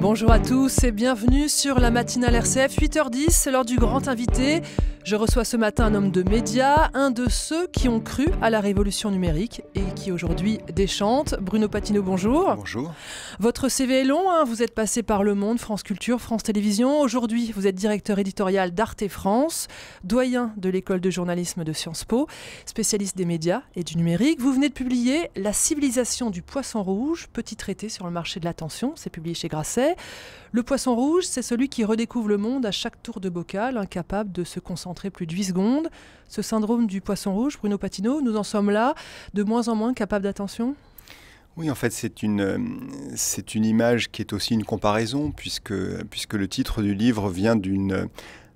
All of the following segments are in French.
Bonjour à tous et bienvenue sur la matinale RCF, 8h10, c'est l'heure du grand invité. Je reçois ce matin un homme de médias, un de ceux qui ont cru à la révolution numérique et qui aujourd'hui déchante. Bruno Patino, bonjour. Bonjour. Votre CV est long, vous êtes passé par Le Monde, France Culture, France Télévisions. Aujourd'hui, vous êtes directeur éditorial d'Arte France, doyen de l'école de journalisme de Sciences Po, spécialiste des médias et du numérique. Vous venez de publier La civilisation du poisson rouge, petit traité sur le marché de l'attention, c'est publié chez Grasset. Le poisson rouge, c'est celui qui redécouvre le monde à chaque tour de bocal, incapable de se concentrer plus de 8 secondes. Ce syndrome du poisson rouge, Bruno Patino, nous en sommes là, de moins en moins capables d'attention ? Oui, en fait, c'est une image qui est aussi une comparaison, puisque le titre du livre vient d'une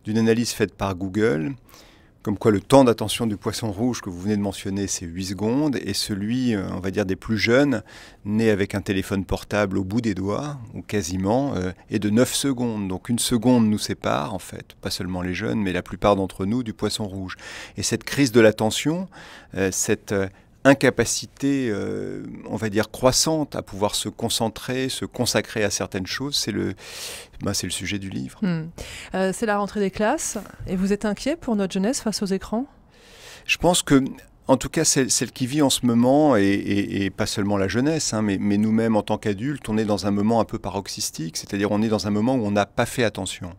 analyse faite par Google, comme quoi le temps d'attention du poisson rouge que vous venez de mentionner, c'est 8 secondes, et celui, on va dire, des plus jeunes, né avec un téléphone portable au bout des doigts, ou quasiment, est de 9 secondes. Donc une seconde nous sépare, en fait, pas seulement les jeunes, mais la plupart d'entre nous, du poisson rouge. Et cette crise de l'attention, cette incapacité, on va dire, croissante à pouvoir se concentrer, se consacrer à certaines choses, c'est le sujet du livre. C'est la rentrée des classes et vous êtes inquiet pour notre jeunesse face aux écrans ? Je pense que, en tout cas, celle qui vit en ce moment, et pas seulement la jeunesse, mais nous-mêmes en tant qu'adultes, on est dans un moment un peu paroxystique, c'est-à-dire on est dans un moment où on n'a pas fait attention.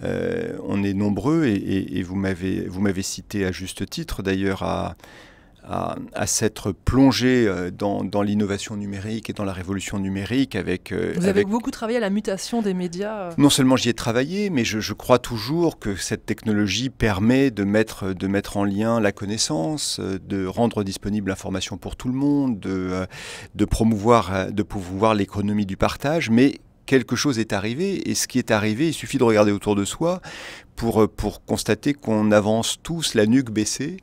On est nombreux, et vous m'avez cité à juste titre d'ailleurs à s'être plongé dans l'innovation numérique et dans la révolution numérique Vous avez beaucoup travaillé à la mutation des médias. Non seulement j'y ai travaillé, mais je crois toujours que cette technologie permet de mettre en lien la connaissance, de rendre disponible l'information pour tout le monde, de promouvoir l'économie du partage, mais quelque chose est arrivé, et ce qui est arrivé, il suffit de regarder autour de soi pour constater qu'on avance tous la nuque baissée,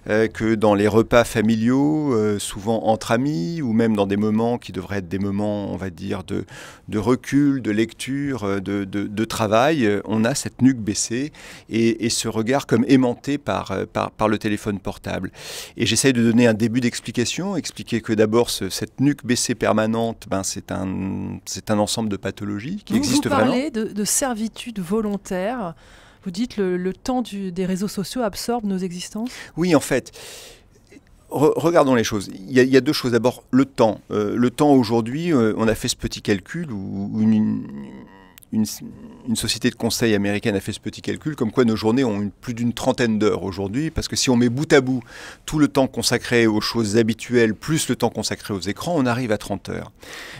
que dans les repas familiaux, souvent entre amis, ou même dans des moments qui devraient être des moments, on va dire, de recul, de lecture, de travail, on a cette nuque baissée et ce regard comme aimanté par le téléphone portable. Et j'essaye de donner un début d'explication, expliquer que d'abord cette nuque baissée permanente, c'est un ensemble de pathologies qui existent vraiment. Vous parlez de servitude volontaire. Vous dites le temps des réseaux sociaux absorbe nos existences ? Oui, en fait. Regardons les choses. Il y a deux choses. D'abord, le temps. Le temps aujourd'hui, on a fait ce petit calcul où une société de conseil américaine a fait ce petit calcul, comme quoi nos journées ont plus d'une trentaine d'heures aujourd'hui, parce que si on met bout à bout tout le temps consacré aux choses habituelles, plus le temps consacré aux écrans, on arrive à 30 heures.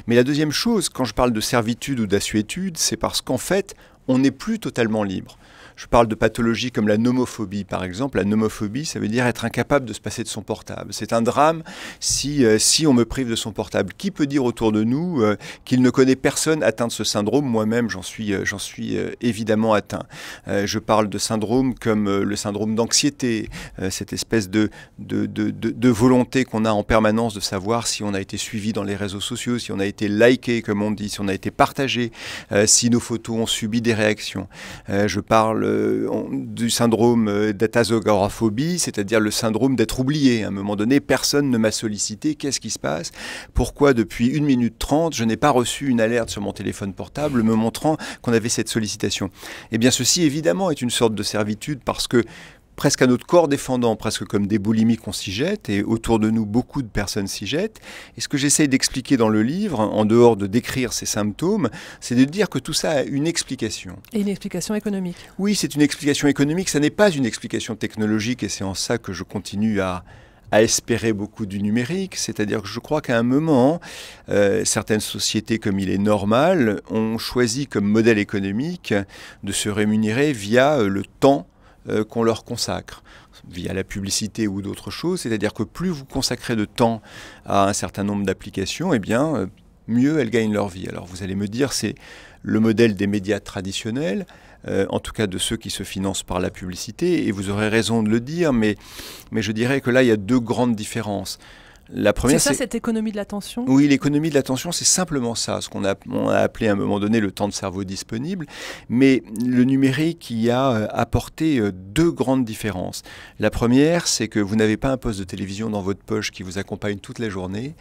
Mais la deuxième chose, quand je parle de servitude ou d'assuétude, c'est parce qu'en fait, on n'est plus totalement libre. Je parle de pathologies comme la nomophobie, par exemple. La nomophobie, ça veut dire être incapable de se passer de son portable. C'est un drame si on me prive de son portable. Qui peut dire autour de nous qu'il ne connaît personne atteint de ce syndrome ? Moi-même, j'en suis évidemment atteint. Je parle de syndromes comme le syndrome d'anxiété, cette espèce de volonté qu'on a en permanence de savoir si on a été suivi dans les réseaux sociaux, si on a été liké, comme on dit, si on a été partagé, si nos photos ont subi des réactions. Je parle du syndrome d'atazogoraphobie, c'est-à-dire le syndrome d'être oublié. À un moment donné, personne ne m'a sollicité. Qu'est-ce qui se passe ? Pourquoi depuis 1 minute 30, je n'ai pas reçu une alerte sur mon téléphone portable me montrant qu'on avait cette sollicitation ? Eh bien, ceci, évidemment, est une sorte de servitude parce que presque à notre corps défendant, presque comme des boulimiques, on s'y jette, et autour de nous, beaucoup de personnes s'y jettent. Et ce que j'essaye d'expliquer dans le livre, en dehors de décrire ces symptômes, c'est de dire que tout ça a une explication. Et une explication économique. Oui, c'est une explication économique, ça n'est pas une explication technologique, et c'est en ça que je continue à espérer beaucoup du numérique, c'est-à-dire que je crois qu'à un moment, certaines sociétés, comme il est normal, ont choisi comme modèle économique de se rémunérer via le temps qu'on leur consacre, via la publicité ou d'autres choses, c'est-à-dire que plus vous consacrez de temps à un certain nombre d'applications, eh bien, mieux elles gagnent leur vie. Alors vous allez me dire, c'est le modèle des médias traditionnels, en tout cas de ceux qui se financent par la publicité, et vous aurez raison de le dire, mais je dirais que là, il y a deux grandes différences. La première, c'est ça, cette économie de l'attention ? Oui, l'économie de l'attention, c'est simplement ça, ce qu'on a appelé à un moment donné le temps de cerveau disponible. Mais le numérique y a apporté deux grandes différences. La première, c'est que vous n'avez pas un poste de télévision dans votre poche qui vous accompagne toute la journée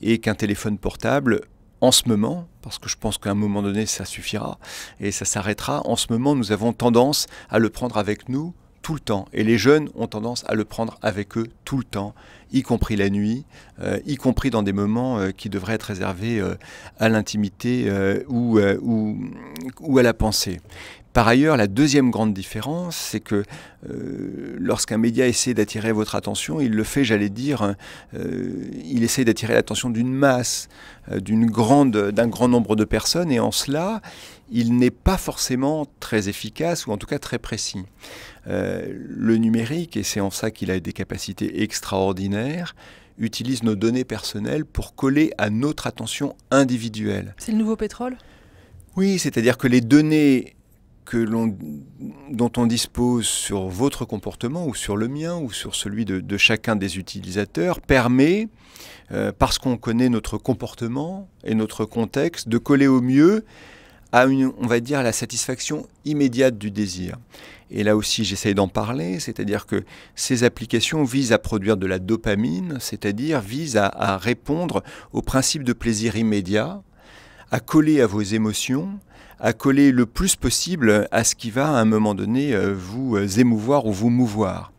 et qu'un téléphone portable En ce moment, parce que je pense qu'à un moment donné, ça suffira et ça s'arrêtera, en ce moment, nous avons tendance à le prendre avec nous tout le temps. Et les jeunes ont tendance à le prendre avec eux tout le temps, y compris la nuit, y compris dans des moments qui devraient être réservés à l'intimité ou à la pensée. Par ailleurs, la deuxième grande différence, c'est que lorsqu'un média essaie d'attirer votre attention, il le fait, j'allais dire, il essaie d'attirer l'attention d'une masse, d'un grand nombre de personnes, et en cela, il n'est pas forcément très efficace, ou en tout cas très précis. Le numérique, et c'est en ça qu'il a des capacités extraordinaires, utilise nos données personnelles pour coller à notre attention individuelle. C'est le nouveau pétrole ? Oui, c'est-à-dire que les données dont on dispose sur votre comportement ou sur le mien ou sur celui de chacun des utilisateurs permet, parce qu'on connaît notre comportement et notre contexte, de coller au mieux à on va dire, à la satisfaction immédiate du désir. Et là aussi, j'essaye d'en parler, c'est-à-dire que ces applications visent à produire de la dopamine, c'est-à-dire visent à répondre au principe de plaisir immédiat, à coller à vos émotions, à coller le plus possible à ce qui va, à un moment donné, vous émouvoir ou vous mouvoir.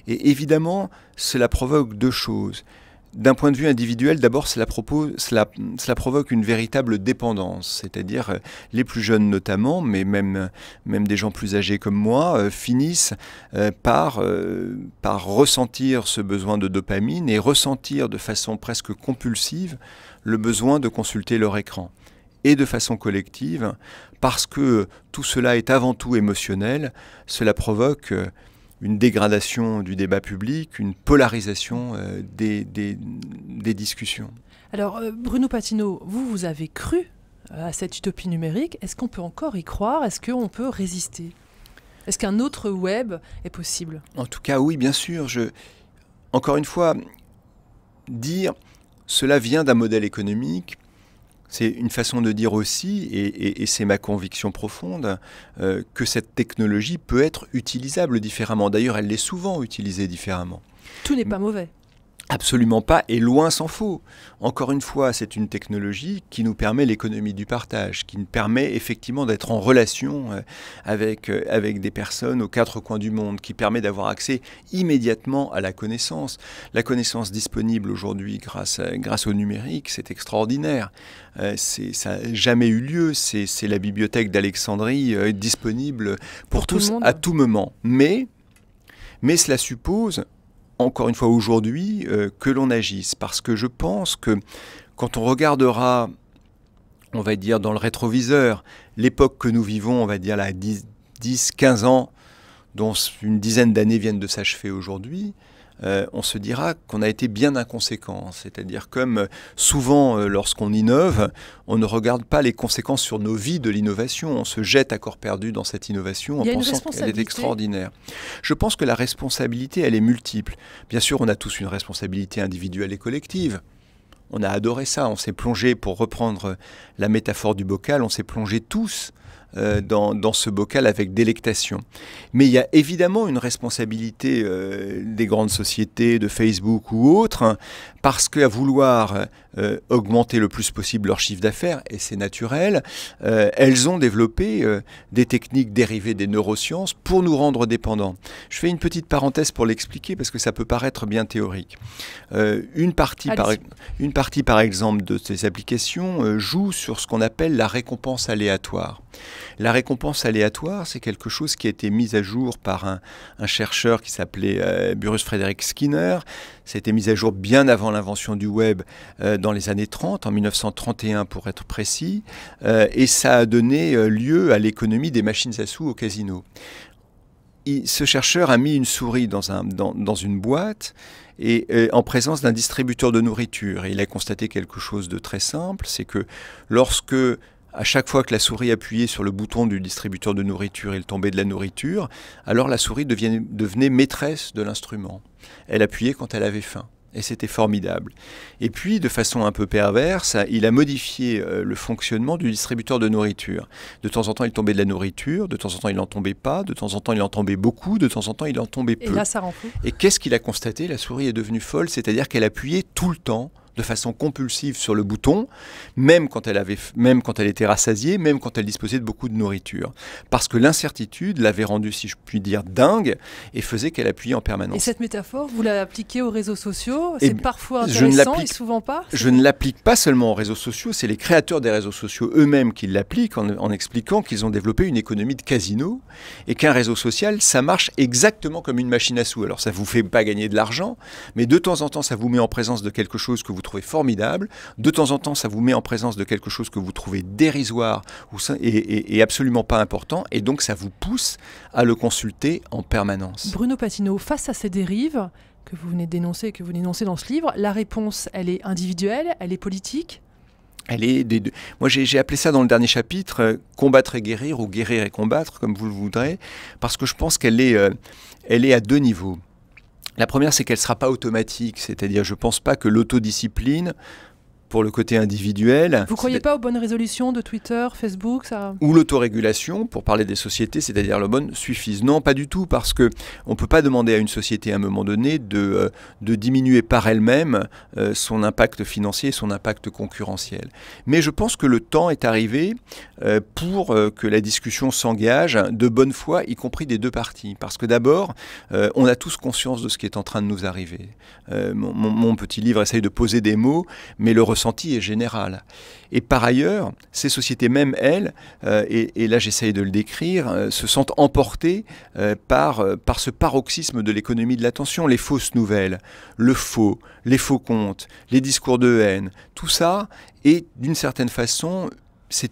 Et évidemment, cela provoque deux choses. D'un point de vue individuel, d'abord, cela provoque une véritable dépendance, c'est-à-dire les plus jeunes notamment, mais même des gens plus âgés comme moi, finissent par ressentir ce besoin de dopamine et ressentir de façon presque compulsive le besoin de consulter leur écran. Et de façon collective, parce que tout cela est avant tout émotionnel, cela provoque une dégradation du débat public, une polarisation des discussions. Alors, Bruno Patino, vous avez cru à cette utopie numérique. Est-ce qu'on peut encore y croire? Est-ce qu'on peut résister? Est-ce qu'un autre web est possible? En tout cas, oui, bien sûr. Encore une fois, dire cela vient d'un modèle économique, c'est une façon de dire aussi, et c'est ma conviction profonde, que cette technologie peut être utilisable différemment. D'ailleurs, elle l'est souvent utilisée différemment. Tout n'est pas mauvais. Absolument pas, et loin s'en faut. Encore une fois, c'est une technologie qui nous permet l'économie du partage, qui nous permet effectivement d'être en relation avec des personnes aux quatre coins du monde, qui permet d'avoir accès immédiatement à la connaissance. La connaissance disponible aujourd'hui grâce au numérique, c'est extraordinaire. Ça n'a jamais eu lieu, c'est la bibliothèque d'Alexandrie disponible pour tous à tout moment. Mais cela suppose, encore une fois aujourd'hui, que l'on agisse. Parce que je pense que quand on regardera, on va dire dans le rétroviseur, l'époque que nous vivons, on va dire là 10, 15 ans, dont une dizaine d'années viennent de s'achever aujourd'hui, on se dira qu'on a été bien inconséquent. C'est-à-dire comme souvent lorsqu'on innove, on ne regarde pas les conséquences sur nos vies de l'innovation. On se jette à corps perdu dans cette innovation en pensant qu'elle est extraordinaire. Je pense que la responsabilité, elle est multiple. Bien sûr, on a tous une responsabilité individuelle et collective. On a adoré ça. On s'est plongé, pour reprendre la métaphore du bocal, on s'est plongé tous dans ce bocal avec délectation. Mais il y a évidemment une responsabilité des grandes sociétés, de Facebook ou autres, hein, parce qu'à vouloir augmenter le plus possible leur chiffre d'affaires, et c'est naturel, elles ont développé des techniques dérivées des neurosciences pour nous rendre dépendants. Je fais une petite parenthèse pour l'expliquer parce que ça peut paraître bien théorique. Une partie par exemple de ces applications joue sur ce qu'on appelle la récompense aléatoire. La récompense aléatoire, c'est quelque chose qui a été mis à jour par un chercheur qui s'appelait Burrus Frederick Skinner. C'était mis à jour bien avant l'invention du web dans les années 30, en 1931 pour être précis, et ça a donné lieu à l'économie des machines à sous au casino. Ce chercheur a mis une souris dans une boîte et en présence d'un distributeur de nourriture. Et il a constaté quelque chose de très simple, c'est que à chaque fois que la souris appuyait sur le bouton du distributeur de nourriture, il tombait de la nourriture, alors la souris devenait maîtresse de l'instrument. Elle appuyait quand elle avait faim. Et c'était formidable. Et puis, de façon un peu perverse, il a modifié le fonctionnement du distributeur de nourriture. De temps en temps, il tombait de la nourriture, de temps en temps, il n'en tombait pas, de temps en temps, il en tombait beaucoup, de temps en temps, il en tombait peu. Et là, ça rend fou. Et qu'est-ce qu'il a constaté? La souris est devenue folle, c'est-à-dire qu'elle appuyait tout le temps de façon compulsive sur le bouton, même quand elle était rassasiée, même quand elle disposait de beaucoup de nourriture. Parce que l'incertitude l'avait rendue, si je puis dire, dingue et faisait qu'elle appuyait en permanence. Et cette métaphore, vous l'appliquez aux réseaux sociaux? C'est parfois je intéressant et souvent pas? Je ne l'applique pas seulement aux réseaux sociaux, c'est les créateurs des réseaux sociaux eux-mêmes qui l'appliquent en expliquant qu'ils ont développé une économie de casino et qu'un réseau social, ça marche exactement comme une machine à sous. Alors ça ne vous fait pas gagner de l'argent, mais de temps en temps, ça vous met en présence de quelque chose que vous trouvez formidable. De temps en temps, ça vous met en présence de quelque chose que vous trouvez dérisoire et absolument pas important. Et donc, ça vous pousse à le consulter en permanence. Bruno Patinaud, face à ces dérives que vous venez de dénoncer, que vous dénoncez dans ce livre, la réponse, elle est individuelle, elle est politique? Elle est des deux. Moi, j'ai appelé ça dans le dernier chapitre combattre et guérir, ou guérir et combattre, comme vous le voudrez, parce que je pense qu'elle est à deux niveaux. La première, c'est qu'elle ne sera pas automatique, c'est-à-dire je ne pense pas que l'autodiscipline, pour le côté individuel... Vous ne croyez pas aux bonnes résolutions de Twitter, Facebook, ça... Ou l'autorégulation, pour parler des sociétés, c'est-à-dire le bon, suffisent? Non, pas du tout, parce qu'on ne peut pas demander à une société à un moment donné de diminuer par elle-même son impact financier et son impact concurrentiel. Mais je pense que le temps est arrivé pour que la discussion s'engage de bonne foi, y compris des deux parties. Parce que d'abord, on a tous conscience de ce qui est en train de nous arriver. Mon petit livre essaye de poser des mots, mais le ressenti est général. Et par ailleurs, ces sociétés même, elles, et là j'essaye de le décrire, se sentent emportées par ce paroxysme de l'économie de l'attention, les fausses nouvelles, le faux, les faux comptes, les discours de haine, tout ça est d'une certaine façon, c'est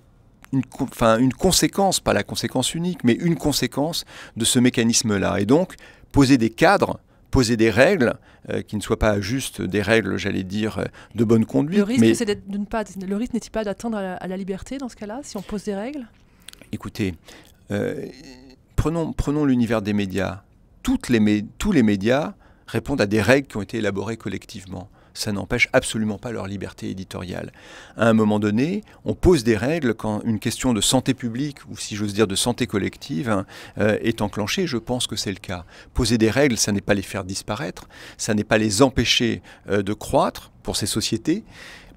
une conséquence, pas la conséquence unique, mais une conséquence de ce mécanisme-là. Et donc, poser des cadres, poser des règles qui ne soient pas juste des règles, j'allais dire, de bonne conduite. Le risque, le risque n'est-il pas d'atteindre à la liberté dans ce cas-là, si on pose des règles? Écoutez, prenons l'univers des médias. Tous les médias répondent à des règles qui ont été élaborées collectivement. Ça n'empêche absolument pas leur liberté éditoriale. À un moment donné, on pose des règles quand une question de santé publique, ou si j'ose dire de santé collective, est enclenchée. Je pense que c'est le cas. Poser des règles, ça n'est pas les faire disparaître, ça n'est pas les empêcher de croître pour ces sociétés.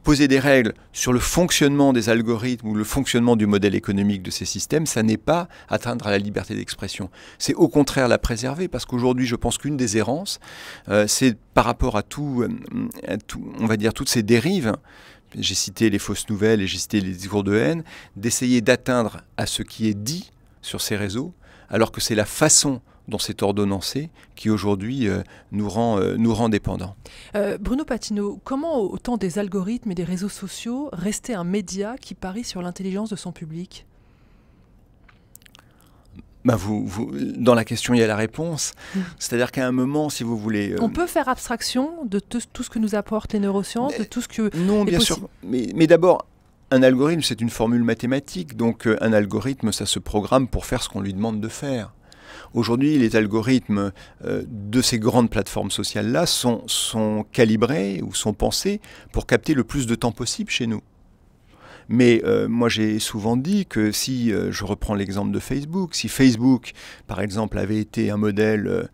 Poser des règles sur le fonctionnement des algorithmes ou le fonctionnement du modèle économique de ces systèmes, ça n'est pas atteindre à la liberté d'expression. C'est au contraire la préserver, parce qu'aujourd'hui, je pense qu'une des errances, c'est par rapport à on va dire, toutes ces dérives, j'ai cité les fausses nouvelles et j'ai cité les discours de haine, d'essayer d'atteindre à ce qui est dit sur ces réseaux, alors que c'est la façon dont c'est ordonnancé, qui aujourd'hui nous rend dépendants. Bruno Patinaud, comment au temps des algorithmes et des réseaux sociaux rester un média qui parie sur l'intelligence de son public? Dans la question, il y a la réponse. C'est-à-dire qu'à un moment, si vous voulez... On peut faire abstraction de tout ce que nous apportent les neurosciences, de tout ce que... Non, bien sûr. Mais d'abord, un algorithme, c'est une formule mathématique. Donc un algorithme, ça se programme pour faire ce qu'on lui demande de faire. Aujourd'hui, les algorithmes de ces grandes plateformes sociales-là sont calibrés ou sont pensés pour capter le plus de temps possible chez nous. Mais moi, j'ai souvent dit que si, je reprends l'exemple de Facebook, si Facebook, par exemple, avait été un modèle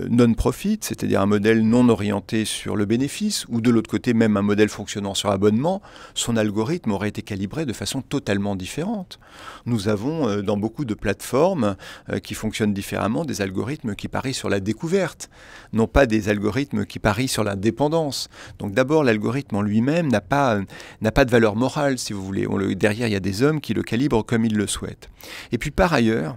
non-profit, c'est-à-dire un modèle non orienté sur le bénéfice, ou de l'autre côté même un modèle fonctionnant sur abonnement, son algorithme aurait été calibré de façon totalement différente. Nous avons dans beaucoup de plateformes qui fonctionnent différemment des algorithmes qui parient sur la découverte, non pas des algorithmes qui parient sur la dépendance. Donc d'abord, l'algorithme en lui-même n'a pas de valeur morale, si vous voulez. Derrière, il y a des hommes qui le calibrent comme ils le souhaitent. Et puis par ailleurs,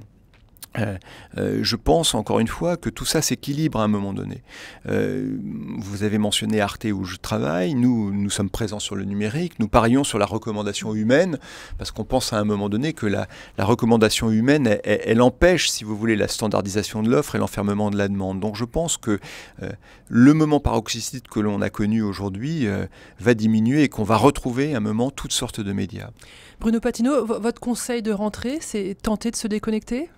je pense encore une fois que tout ça s'équilibre à un moment donné. Vous avez mentionné Arte où je travaille, nous sommes présents sur le numérique, nous parions sur la recommandation humaine, parce qu'on pense à un moment donné que la recommandation humaine, elle empêche, si vous voulez, la standardisation de l'offre et l'enfermement de la demande. Donc je pense que le moment paroxystique que l'on a connu aujourd'hui va diminuer et qu'on va retrouver à un moment toutes sortes de médias. Bruno Patinaud, votre conseil de rentrée, c'est tenter de se déconnecter ?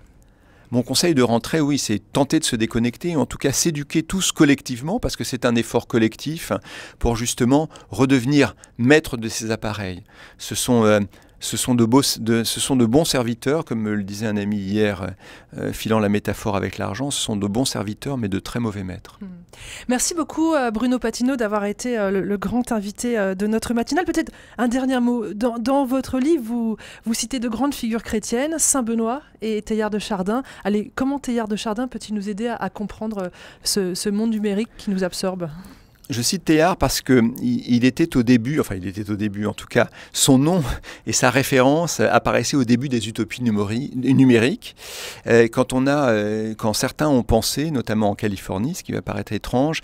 Mon conseil de rentrée, oui, c'est tenter de se déconnecter, en tout cas s'éduquer tous collectivement, parce que c'est un effort collectif pour justement redevenir maître de ces appareils. Ce sont ce sont de bons serviteurs, comme me le disait un ami hier, filant la métaphore avec l'argent, ce sont de bons serviteurs, mais de très mauvais maîtres. Merci beaucoup Bruno Patinaud d'avoir été le grand invité de notre matinale. Peut-être un dernier mot. Dans votre livre, vous citez de grandes figures chrétiennes, Saint Benoît et Teilhard de Chardin. Allez, comment Teilhard de Chardin peut-il nous aider à comprendre ce monde numérique qui nous absorbe ? Je cite Teilhard parce qu'il était au début, en tout cas, son nom et sa référence apparaissaient au début des utopies numériques. Quand certains ont pensé, notamment en Californie, ce qui va paraître étrange,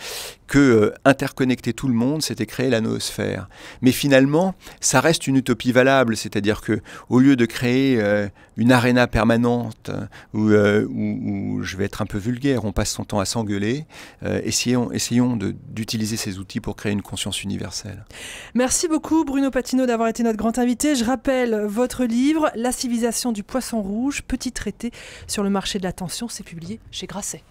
que interconnecter tout le monde, c'était créer la noosphère. Mais finalement, ça reste une utopie valable, c'est-à-dire que au lieu de créer une aréna permanente où je vais être un peu vulgaire, on passe son temps à s'engueuler, essayons d'utiliser ces outils pour créer une conscience universelle. Merci beaucoup Bruno Patinaud d'avoir été notre grand invité. Je rappelle votre livre, La civilisation du poisson rouge, petit traité sur le marché de l'attention, c'est publié chez Grasset.